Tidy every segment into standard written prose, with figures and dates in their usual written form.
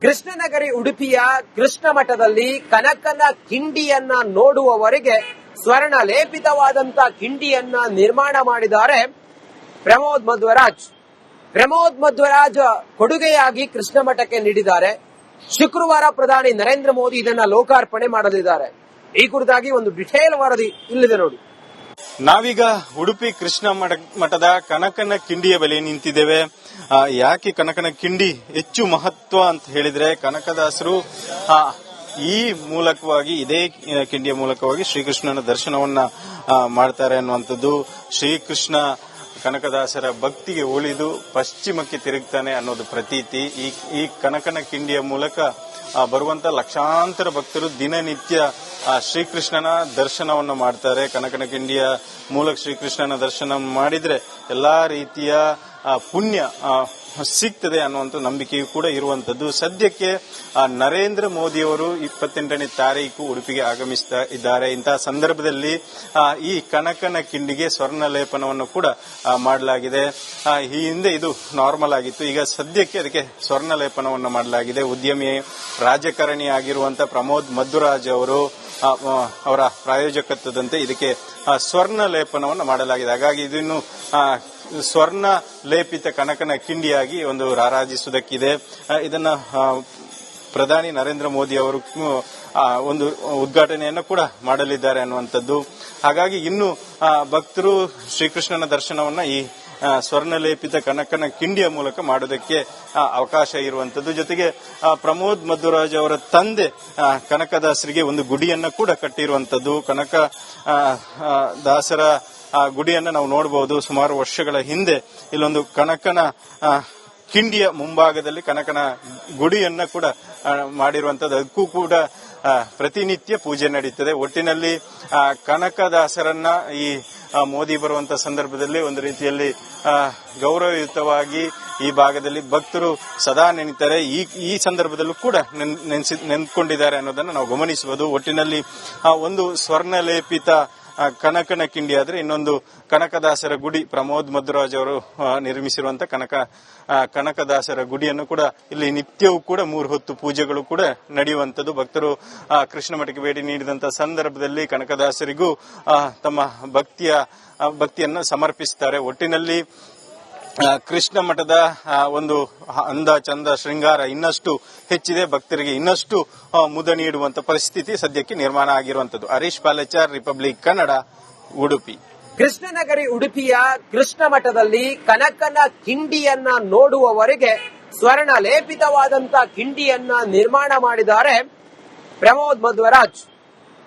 ಕೃಷ್ಣನಗರಿ ಉಡುಪಿಯ ಕೃಷ್ಣ ಮಠದಲ್ಲಿ ಕನಕನ ಕಿಂಡಿಯನ್ನ ನೋಡುವವರೆಗೆ ಸ್ವರ್ಣ ಲೇಪಿತವಾದಂತ ಕಿಂಡಿಯನ್ನ ನಿರ್ಮಾಣ ಮಾಡಿದ್ದಾರೆ ಪ್ರಮೋದ್ ಮಧ್ವರಾಜ್. ಪ್ರಮೋದ್ ಮಧ್ವರಾಜ್ ಕೊಡುಗೆಯಾಗಿ ಕೃಷ್ಣ ಮಠಕ್ಕೆ ನೀಡಿದ್ದಾರೆ. ಶುಕ್ರವಾರ ಪ್ರಧಾನಿ ನರೇಂದ್ರ ಮೋದಿ ಇದನ್ನ ಲೋಕಾರ್ಪಣೆ ಮಾಡಲಿದ್ದಾರೆ. ಈ ಕುರಿತಾಗಿ ಒಂದು ಡಿಟೇಲ್ ವರದಿ ಇಲ್ಲಿದೆ ನೋಡಿ. ನಾವೀಗ ಉಡುಪಿ ಕೃಷ್ಣ ಮಠದ ಕನಕನ ಕಿಂಡಿಯ ಬಳಿ ನಿಂತಿದ್ದೇವೆ. ಯಾಕೆ ಕನಕನ ಕಿಂಡಿ ಹೆಚ್ಚು ಮಹತ್ವ ಅಂತ ಹೇಳಿದ್ರೆ, ಕನಕದಾಸರು ಈ ಮೂಲಕವಾಗಿ, ಇದೇ ಕಿಂಡಿಯ ಮೂಲಕವಾಗಿ ಶ್ರೀಕೃಷ್ಣನ ದರ್ಶನವನ್ನ ಮಾಡ್ತಾರೆ ಅನ್ನುವಂಥದ್ದು. ಶ್ರೀಕೃಷ್ಣ ಕನಕದಾಸರ ಭಕ್ತಿಗೆ ಉಳಿದು ಪಶ್ಚಿಮಕ್ಕೆ ತಿರುಗ್ತಾನೆ ಅನ್ನೋದು ಪ್ರತೀತಿ. ಈ ಕನಕನ ಕಿಂಡಿಯ ಮೂಲಕ ಬರುವಂತ ಲಕ್ಷಾಂತರ ಭಕ್ತರು ದಿನನಿತ್ಯ ಶ್ರೀಕೃಷ್ಣನ ದರ್ಶನವನ್ನು ಮಾಡ್ತಾರೆ. ಕನಕನ ಕಿಂಡಿಯ ಮೂಲಕ ಶ್ರೀಕೃಷ್ಣನ ದರ್ಶನ ಮಾಡಿದ್ರೆ ಎಲ್ಲಾ ರೀತಿಯ ಪುಣ್ಯ ಸಿಗ್ತದೆ ಅನ್ನುವಂಥ ನಂಬಿಕೆಯೂ ಕೂಡ ಇರುವಂತದ್ದು. ಸದ್ಯಕ್ಕೆ ನರೇಂದ್ರ ಮೋದಿಯವರು 28ನೇ ತಾರೀಕು ಉಡುಪಿಗೆ ಆಗಮಿಸ್ತಾ ಇದ್ದಾರೆ. ಇಂತಹ ಸಂದರ್ಭದಲ್ಲಿ ಈ ಕನಕನ ಕಿಂಡಿಗೆ ಸ್ವರ್ಣ ಲೇಪನವನ್ನು ಕೂಡ ಮಾಡಲಾಗಿದೆ. ಈ ಹಿಂದೆ ಇದು ನಾರ್ಮಲ್ ಆಗಿತ್ತು, ಈಗ ಸದ್ಯಕ್ಕೆ ಅದಕ್ಕೆ ಸ್ವರ್ಣ ಲೇಪನವನ್ನು ಮಾಡಲಾಗಿದೆ. ಉದ್ಯಮಿ, ರಾಜಕಾರಣಿ ಆಗಿರುವಂತಹ ಪ್ರಮೋದ್ ಮಧ್ವರಾಜ್ ಅವರು ಅವರ ಪ್ರಾಯೋಜಕತ್ವದಂತೆ ಇದಕ್ಕೆ ಸ್ವರ್ಣ ಲೇಪನವನ್ನು ಮಾಡಲಾಗಿದೆ. ಹಾಗಾಗಿ ಇದನ್ನು ಸ್ವರ್ಣ ಲೇಪಿತ ಕನಕನ ಕಿಂಡಿಯಾಗಿ ಒಂದು ರಾರಾಜಿಸುವುದಕ್ಕಿದೆ. ಇದನ್ನ ಪ್ರಧಾನಿ ನರೇಂದ್ರ ಮೋದಿ ಅವರು ಒಂದು ಉದ್ಘಾಟನೆಯನ್ನು ಕೂಡ ಮಾಡಲಿದ್ದಾರೆ ಅನ್ನುವಂಥದ್ದು. ಹಾಗಾಗಿ ಇನ್ನು ಭಕ್ತರು ಶ್ರೀಕೃಷ್ಣನ ದರ್ಶನವನ್ನ ಈ ಸ್ವರ್ಣಲೇಪಿತ ಕನಕನ ಕಿಂಡಿಯ ಮೂಲಕ ಮಾಡೋದಕ್ಕೆ ಅವಕಾಶ ಇರುವಂತದ್ದು. ಜೊತೆಗೆ ಪ್ರಮೋದ್ ಮಧ್ವರಾಜ್ ಅವರ ತಂದೆ ಕನಕದಾಸರಿಗೆ ಒಂದು ಗುಡಿಯನ್ನ ಕೂಡ ಕಟ್ಟಿರುವಂತದ್ದು. ಕನಕ ದಾಸರ ಗುಡಿಯನ್ನ ನಾವು ನೋಡಬಹುದು. ಸುಮಾರು ವರ್ಷಗಳ ಹಿಂದೆ ಇಲ್ಲೊಂದು ಕನಕನ ಕಿಂಡಿಯ ಮುಂಭಾಗದಲ್ಲಿ ಕನಕನ ಗುಡಿಯನ್ನ ಕೂಡ ಮಾಡಿರುವಂತದ್ದು. ಅದಕ್ಕೂ ಕೂಡ ಪ್ರತಿನಿತ್ಯ ಪೂಜೆ ನಡೀತದೆ. ಒಟ್ಟಿನಲ್ಲಿ ಕನಕದಾಸರನ್ನ ಈ ಮೋದಿ ಬರುವಂತ ಸಂದರ್ಭದಲ್ಲಿ ಒಂದು ರೀತಿಯಲ್ಲಿ ಗೌರವಯುತವಾಗಿ ಈ ಭಾಗದಲ್ಲಿ ಭಕ್ತರು ಸದಾ ನೆನೆತಾರೆ. ಈ ಸಂದರ್ಭದಲ್ಲೂ ಕೂಡ ನೆನ್ಕೊಂಡಿದ್ದಾರೆ ಅನ್ನೋದನ್ನು ನಾವು ಗಮನಿಸಬಹುದು. ಒಟ್ಟಿನಲ್ಲಿ ಒಂದು ಸ್ವರ್ಣಲೇಪಿತ ಕನಕನ ಕಿಂಡಿ ಆದ್ರೆ, ಇನ್ನೊಂದು ಕನಕದಾಸರ ಗುಡಿ, ಪ್ರಮೋದ್ ಮಧ್ವರಾಜ್ ಅವರು ನಿರ್ಮಿಸಿರುವಂತಹ ಕನಕದಾಸರ ಗುಡಿಯನ್ನು ಕೂಡ ಇಲ್ಲಿ ನಿತ್ಯವೂ ಕೂಡ 3 ಹೊತ್ತು ಪೂಜೆಗಳು ಕೂಡ ನಡೆಯುವಂತದ್ದು. ಭಕ್ತರು ಕೃಷ್ಣ ಮಠಕ್ಕೆ ಭೇಟಿ ನೀಡಿದಂತಹ ಸಂದರ್ಭದಲ್ಲಿ ಕನಕದಾಸರಿಗೂ ತಮ್ಮ ಭಕ್ತಿಯನ್ನು ಸಮರ್ಪಿಸುತ್ತಾರೆ. ಒಟ್ಟಿನಲ್ಲಿ ಕೃಷ್ಣ ಮಠದ ಒಂದು ಅಂದ ಚಂದ ಶೃಂಗಾರ ಇನ್ನಷ್ಟು ಹೆಚ್ಚಿದೆ. ಭಕ್ತರಿಗೆ ಇನ್ನಷ್ಟು ಮುದ ನೀಡುವಂತ ಪರಿಸ್ಥಿತಿ ಸದ್ಯಕ್ಕೆ ನಿರ್ಮಾಣ ಆಗಿರುವಂತದ್ದು. ಹರೀಶ್ ಪಾಲೆಚಾರ್, ರಿಪಬ್ಲಿಕ್ ಕನ್ನಡ, ಉಡುಪಿ. ಕೃಷ್ಣನಗರಿ ಉಡುಪಿಯ ಕೃಷ್ಣ ಮಠದಲ್ಲಿ ಕನಕನ ಕಿಂಡಿಯನ್ನ ನೋಡುವವರೆಗೆ ಸ್ವರ್ಣ ಲೇಪಿತವಾದಂತ ಕಿಂಡಿಯನ್ನ ನಿರ್ಮಾಣ ಮಾಡಿದ್ದಾರೆ ಪ್ರಮೋದ್ ಮಧ್ವರಾಜ್.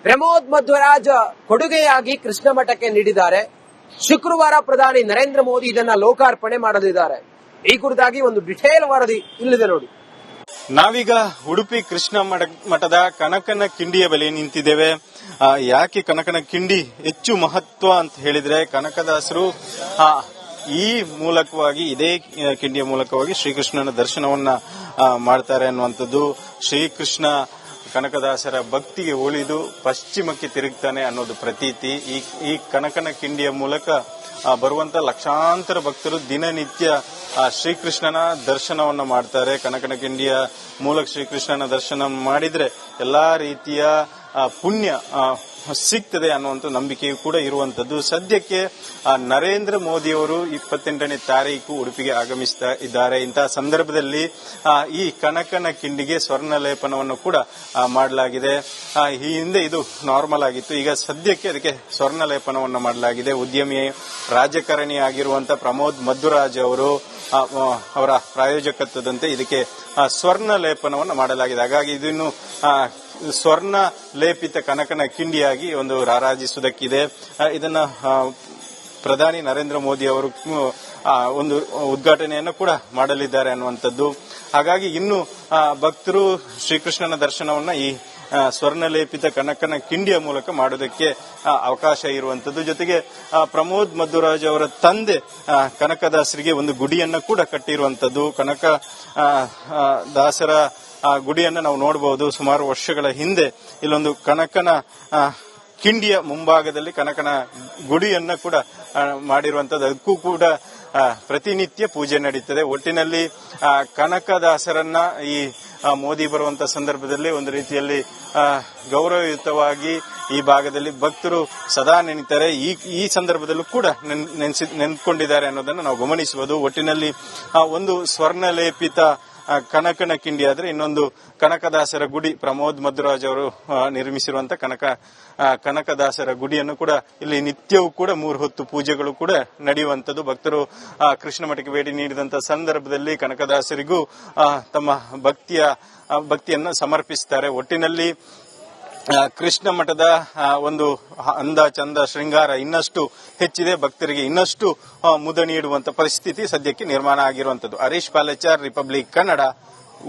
ಪ್ರಮೋದ್ ಮಧ್ವರಾಜ್ ಕೊಡುಗೆಯಾಗಿ ಕೃಷ್ಣ ಮಠಕ್ಕೆ ನೀಡಿದ್ದಾರೆ. ಶುಕ್ರವಾರ ಪ್ರಧಾನಿ ನರೇಂದ್ರ ಮೋದಿ ಇದನ್ನ ಲೋಕಾರ್ಪಣೆ ಮಾಡಲಿದ್ದಾರೆ. ಈ ಕುರಿತಾಗಿ ಒಂದು ಡಿಟೇಲ್ ವರದಿ ಇಲ್ಲಿದೆ ನೋಡಿ. ನಾವೀಗ ಉಡುಪಿ ಕೃಷ್ಣ ಮಠದ ಕನಕನ ಕಿಂಡಿಯ ಬಳಿ ನಿಂತಿದ್ದೇವೆ. ಯಾಕೆ ಕನಕನ ಕಿಂಡಿ ಹೆಚ್ಚು ಮಹತ್ವ ಅಂತ ಹೇಳಿದ್ರೆ, ಕನಕದಾಸರು ಈ ಮೂಲಕವಾಗಿ, ಇದೇ ಕಿಂಡಿಯ ಮೂಲಕವಾಗಿ ಶ್ರೀಕೃಷ್ಣನ ದರ್ಶನವನ್ನ ಮಾಡ್ತಾರೆ ಅನ್ನುವಂಥದ್ದು. ಶ್ರೀಕೃಷ್ಣ ಕನಕದಾಸರ ಭಕ್ತಿಗೆ ಉಳಿದು ಪಶ್ಚಿಮಕ್ಕೆ ತಿರುಗ್ತಾನೆ ಅನ್ನೋದು ಪ್ರತೀತಿ. ಈ ಕನಕನ ಕಿಂಡಿಯ ಮೂಲಕ ಬರುವಂತ ಲಕ್ಷಾಂತರ ಭಕ್ತರು ದಿನನಿತ್ಯ ಶ್ರೀಕೃಷ್ಣನ ದರ್ಶನವನ್ನು ಮಾಡ್ತಾರೆ. ಕನಕನ ಕಿಂಡಿಯ ಮೂಲಕ ಶ್ರೀಕೃಷ್ಣನ ದರ್ಶನ ಮಾಡಿದ್ರೆ ಎಲ್ಲಾ ರೀತಿಯ ಪುಣ್ಯ ಸಿಗ್ತದೆ ಅನ್ನುವಂಥ ನಂಬಿಕೆಯೂ ಕೂಡ ಇರುವಂತದ್ದು. ಸದ್ಯಕ್ಕೆ ನರೇಂದ್ರ ಮೋದಿಯವರು 28ನೇ ತಾರೀಕು ಉಡುಪಿಗೆ ಆಗಮಿಸ್ತಾ ಇದ್ದಾರೆ. ಇಂತಹ ಸಂದರ್ಭದಲ್ಲಿ ಈ ಕನಕನ ಕಿಂಡಿಗೆ ಸ್ವರ್ಣ ಲೇಪನವನ್ನು ಕೂಡ ಮಾಡಲಾಗಿದೆ. ಈ ಹಿಂದೆ ಇದು ನಾರ್ಮಲ್ ಆಗಿತ್ತು, ಈಗ ಸದ್ಯಕ್ಕೆ ಅದಕ್ಕೆ ಸ್ವರ್ಣ ಲೇಪನವನ್ನು ಮಾಡಲಾಗಿದೆ. ಉದ್ಯಮಿ, ರಾಜಕಾರಣಿ ಆಗಿರುವಂತಹ ಪ್ರಮೋದ್ ಮಧ್ವರಾಜ್ ಅವರು ಅವರ ಪ್ರಾಯೋಜಕತ್ವದಂತೆ ಇದಕ್ಕೆ ಸ್ವರ್ಣ ಲೇಪನವನ್ನು ಮಾಡಲಾಗಿದೆ. ಹಾಗಾಗಿ ಇದನ್ನು ಸ್ವರ್ಣ ಲೇಪಿತ ಕನಕನ ಕಿಂಡಿಯಾಗಿ ಒಂದು ರಾರಾಜಿಸುವುದಕ್ಕಿದೆ. ಇದನ್ನ ಪ್ರಧಾನಿ ನರೇಂದ್ರ ಮೋದಿ ಅವರು ಒಂದು ಉದ್ಘಾಟನೆಯನ್ನು ಕೂಡ ಮಾಡಲಿದ್ದಾರೆ ಅನ್ನುವಂಥದ್ದು. ಹಾಗಾಗಿ ಇನ್ನು ಭಕ್ತರು ಶ್ರೀಕೃಷ್ಣನ ದರ್ಶನವನ್ನ ಈ ಸ್ವರ್ಣಲೇಪಿತ ಕನಕನ ಕಿಂಡಿಯ ಮೂಲಕ ಮಾಡೋದಕ್ಕೆ ಅವಕಾಶ ಇರುವಂತದ್ದು. ಜೊತೆಗೆ ಪ್ರಮೋದ್ ಮಧ್ವರಾಜ್ ಅವರ ತಂದೆ ಕನಕದಾಸರಿಗೆ ಒಂದು ಗುಡಿಯನ್ನ ಕೂಡ ಕಟ್ಟಿರುವಂತದ್ದು. ಕನಕ ದಾಸರ ಗುಡಿಯನ್ನ ನಾವು ನೋಡಬಹುದು. ಸುಮಾರು ವರ್ಷಗಳ ಹಿಂದೆ ಇಲ್ಲೊಂದು ಕನಕನ ಕಿಂಡಿಯ ಮುಂಭಾಗದಲ್ಲಿ ಕನಕನ ಗುಡಿಯನ್ನ ಕೂಡ ಮಾಡಿರುವಂತದ್ದು. ಅದಕ್ಕೂ ಕೂಡ ಪ್ರತಿನಿತ್ಯ ಪೂಜೆ ನಡೀತದೆ. ಒಟ್ಟಿನಲ್ಲಿ ಕನಕದಾಸರನ್ನ ಈ ಮೋದಿ ಬರುವಂತ ಸಂದರ್ಭದಲ್ಲಿ ಒಂದು ರೀತಿಯಲ್ಲಿ ಗೌರವಯುತವಾಗಿ ಈ ಭಾಗದಲ್ಲಿ ಭಕ್ತರು ಸದಾ ನೆನೀತಾರೆ. ಈ ಸಂದರ್ಭದಲ್ಲೂ ಕೂಡ ನೆನ್ಕೊಂಡಿದ್ದಾರೆ ಅನ್ನೋದನ್ನು ನಾವು ಗಮನಿಸಬಹುದು. ಒಟ್ಟಿನಲ್ಲಿ ಒಂದು ಸ್ವರ್ಣಲೇಪಿತ ಕನಕನ ಕಿಂಡಿ ಆದ್ರೆ ಇನ್ನೊಂದು ಕನಕದಾಸರ ಗುಡಿ, ಪ್ರಮೋದ್ ಮಧ್ವರಾಜ್ ಅವರು ನಿರ್ಮಿಸಿರುವಂತ ಕನಕದಾಸರ ಗುಡಿಯನ್ನು ಕೂಡ ಇಲ್ಲಿ ನಿತ್ಯವೂ ಕೂಡ 3 ಹೊತ್ತು ಪೂಜೆಗಳು ಕೂಡ ನಡೆಯುವಂತದ್ದು. ಭಕ್ತರು ಕೃಷ್ಣ ಮಠಕ್ಕೆ ಭೇಟಿ ನೀಡಿದಂತ ಸಂದರ್ಭದಲ್ಲಿ ಕನಕದಾಸರಿಗೂ ತಮ್ಮ ಭಕ್ತಿಯನ್ನು ಸಮರ್ಪಿಸುತ್ತಾರೆ. ಒಟ್ಟಿನಲ್ಲಿ ಕೃಷ್ಣ ಮಠದ ಒಂದು ಅಂದ ಚಂದ ಶೃಂಗಾರ ಇನ್ನಷ್ಟು ಹೆಚ್ಚಿದೆ. ಭಕ್ತರಿಗೆ ಇನ್ನಷ್ಟು ಮುದ ನೀಡುವಂತ ಪರಿಸ್ಥಿತಿ ಸದ್ಯಕ್ಕೆ ನಿರ್ಮಾಣ ಆಗಿರುವಂತದ್ದು. ಹರೀಶ್ ಪಾಲೆಚಾರ್, ರಿಪಬ್ಲಿಕ್ ಕನ್ನಡ,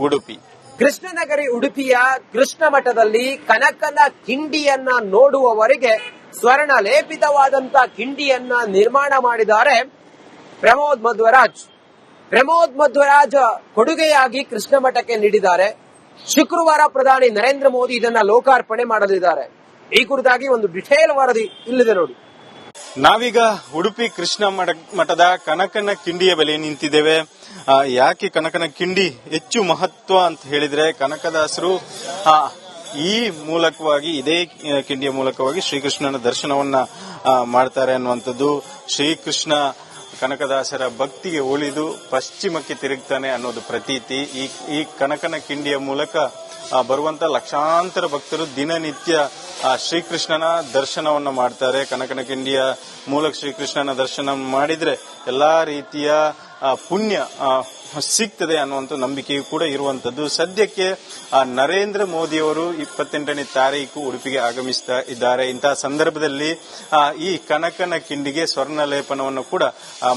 ಉಡುಪಿ. ಕೃಷ್ಣನಗರಿ ಉಡುಪಿಯ ಕೃಷ್ಣ ಮಠದಲ್ಲಿ ಕನಕನ ಕಿಂಡಿಯನ್ನ ನೋಡುವವರೆಗೆ ಸ್ವರ್ಣ ಲೇಪಿತವಾದಂತ ಕಿಂಡಿಯನ್ನ ನಿರ್ಮಾಣ ಮಾಡಿದ್ದಾರೆ ಪ್ರಮೋದ್ ಮಧ್ವರಾಜ್. ಪ್ರಮೋದ್ ಮಧ್ವರಾಜ್ ಕೊಡುಗೆಯಾಗಿ ಕೃಷ್ಣ ಮಠಕ್ಕೆ ನೀಡಿದ್ದಾರೆ. ಶುಕ್ರವಾರ ಪ್ರಧಾನಿ ನರೇಂದ್ರ ಮೋದಿ ಇದನ್ನ ಲೋಕಾರ್ಪಣೆ ಮಾಡಲಿದ್ದಾರೆ. ಈ ಕುರಿತಾಗಿ ಒಂದು ಡಿಟೇಲ್ ವರದಿ ಇಲ್ಲಿದೆ ನೋಡಿ. ನಾವೀಗ ಉಡುಪಿ ಕೃಷ್ಣ ಮಠದ ಕನಕನ ಕಿಂಡಿಯ ಬಳಿ ನಿಂತಿದ್ದೇವೆ. ಯಾಕೆ ಕನಕನ ಕಿಂಡಿ ಹೆಚ್ಚು ಮಹತ್ವ ಅಂತ ಹೇಳಿದ್ರೆ, ಕನಕದಾಸರು ಈ ಮೂಲಕವಾಗಿ, ಇದೇ ಕಿಂಡಿಯ ಮೂಲಕವಾಗಿ ಶ್ರೀಕೃಷ್ಣನ ದರ್ಶನವನ್ನ ಮಾಡ್ತಾರೆ ಅನ್ನುವಂಥದ್ದು. ಶ್ರೀಕೃಷ್ಣ ಕನಕದಾಸರ ಭಕ್ತಿಗೆ ಉಳಿದು ಪಶ್ಚಿಮಕ್ಕೆ ತಿರುಗ್ತಾನೆ ಅನ್ನೋದು ಪ್ರತೀತಿ. ಈ ಕನಕನ ಕಿಂಡಿಯ ಮೂಲಕ ಬರುವಂತ ಲಕ್ಷಾಂತರ ಭಕ್ತರು ದಿನನಿತ್ಯ ಶ್ರೀಕೃಷ್ಣನ ದರ್ಶನವನ್ನ ಮಾಡ್ತಾರೆ. ಕನಕನ ಕಿಂಡಿಯ ಮೂಲಕ ಶ್ರೀಕೃಷ್ಣನ ದರ್ಶನ ಮಾಡಿದ್ರೆ ಎಲ್ಲಾ ರೀತಿಯ ಪುಣ್ಯ ಸಿಗ್ತದೆ ಅನ್ನುವಂಥ ನಂಬಿಕೆಯೂ ಕೂಡ ಇರುವಂತದ್ದು. ಸದ್ಯಕ್ಕೆ ನರೇಂದ್ರ ಮೋದಿಯವರು 28ನೇ ತಾರೀಕು ಉಡುಪಿಗೆ ಆಗಮಿಸ್ತಾ ಇದ್ದಾರೆ. ಇಂತಹ ಸಂದರ್ಭದಲ್ಲಿ ಈ ಕನಕನ ಕಿಂಡಿಗೆ ಸ್ವರ್ಣ ಲೇಪನವನ್ನು ಕೂಡ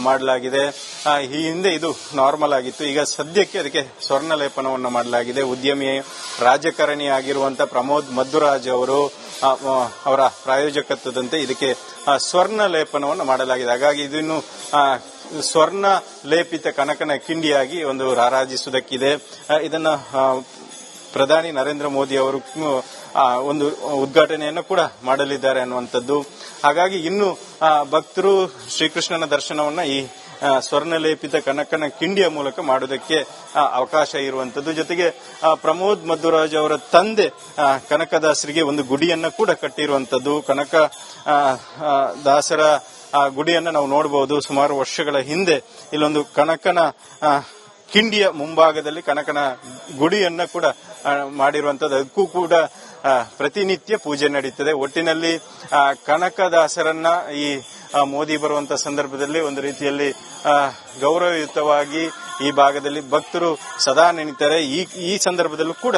ಮಾಡಲಾಗಿದೆ. ಈ ಹಿಂದೆ ಇದು ನಾರ್ಮಲ್ ಆಗಿತ್ತು, ಈಗ ಸದ್ಯಕ್ಕೆ ಅದಕ್ಕೆ ಸ್ವರ್ಣ ಲೇಪನವನ್ನು ಮಾಡಲಾಗಿದೆ. ಉದ್ಯಮಿ, ರಾಜಕಾರಣಿ ಆಗಿರುವಂತಹ ಪ್ರಮೋದ್ ಮಧ್ವರಾಜ್ ಅವರು ಅವರ ಪ್ರಾಯೋಜಕತ್ವದಂತೆ ಇದಕ್ಕೆ ಸ್ವರ್ಣ ಲೇಪನವನ್ನು ಮಾಡಲಾಗಿದೆ. ಹಾಗಾಗಿ ಇದನ್ನು ಸ್ವರ್ಣ ಲೇಪಿತ ಕನಕನ ಕಿಂಡಿಯಾಗಿ ಒಂದು ರಾರಾಜಿಸುವುದಕ್ಕಿದೆ. ಇದನ್ನ ಪ್ರಧಾನಿ ನರೇಂದ್ರ ಮೋದಿ ಅವರು ಒಂದು ಉದ್ಘಾಟನೆಯನ್ನು ಕೂಡ ಮಾಡಲಿದ್ದಾರೆ ಅನ್ನುವಂಥದ್ದು. ಹಾಗಾಗಿ ಇನ್ನು ಭಕ್ತರು ಶ್ರೀಕೃಷ್ಣನ ದರ್ಶನವನ್ನ ಈ ಸ್ವರ್ಣಲೇಪಿತ ಕನಕನ ಕಿಂಡಿಯ ಮೂಲಕ ಮಾಡುವುದಕ್ಕೆ ಅವಕಾಶ ಇರುವಂತದ್ದು. ಜೊತೆಗೆ ಪ್ರಮೋದ್ ಮಧ್ವರಾಜ್ ಅವರ ತಂದೆ ಕನಕದಾಸರಿಗೆ ಒಂದು ಗುಡಿಯನ್ನ ಕೂಡ ಕಟ್ಟಿರುವಂತದ್ದು. ಕನಕ ದಾಸರ ಗುಡಿಯನ್ನ ನಾವು ನೋಡಬಹುದು. ಸುಮಾರು ವರ್ಷಗಳ ಹಿಂದೆ ಇಲ್ಲೊಂದು ಕನಕನ ಕಿಂಡಿಯ ಮುಂಭಾಗದಲ್ಲಿ ಕನಕನ ಗುಡಿಯನ್ನ ಕೂಡ ಮಾಡಿರುವಂತದ್ದು. ಅದಕ್ಕೂ ಕೂಡ ಪ್ರತಿನಿತ್ಯ ಪೂಜೆ ನಡೀತದೆ. ಒಟ್ಟಿನಲ್ಲಿ ಕನಕದಾಸರನ್ನ ಈ ಮೋದಿ ಬರುವಂತ ಸಂದರ್ಭದಲ್ಲಿ ಒಂದು ರೀತಿಯಲ್ಲಿ ಗೌರವಯುತವಾಗಿ ಈ ಭಾಗದಲ್ಲಿ ಭಕ್ತರು ಸದಾ ನೆನೀತಾರೆ. ಈ ಸಂದರ್ಭದಲ್ಲೂ ಕೂಡ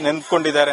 ನೆನ್ಕೊಂಡಿದ್ದಾರೆ.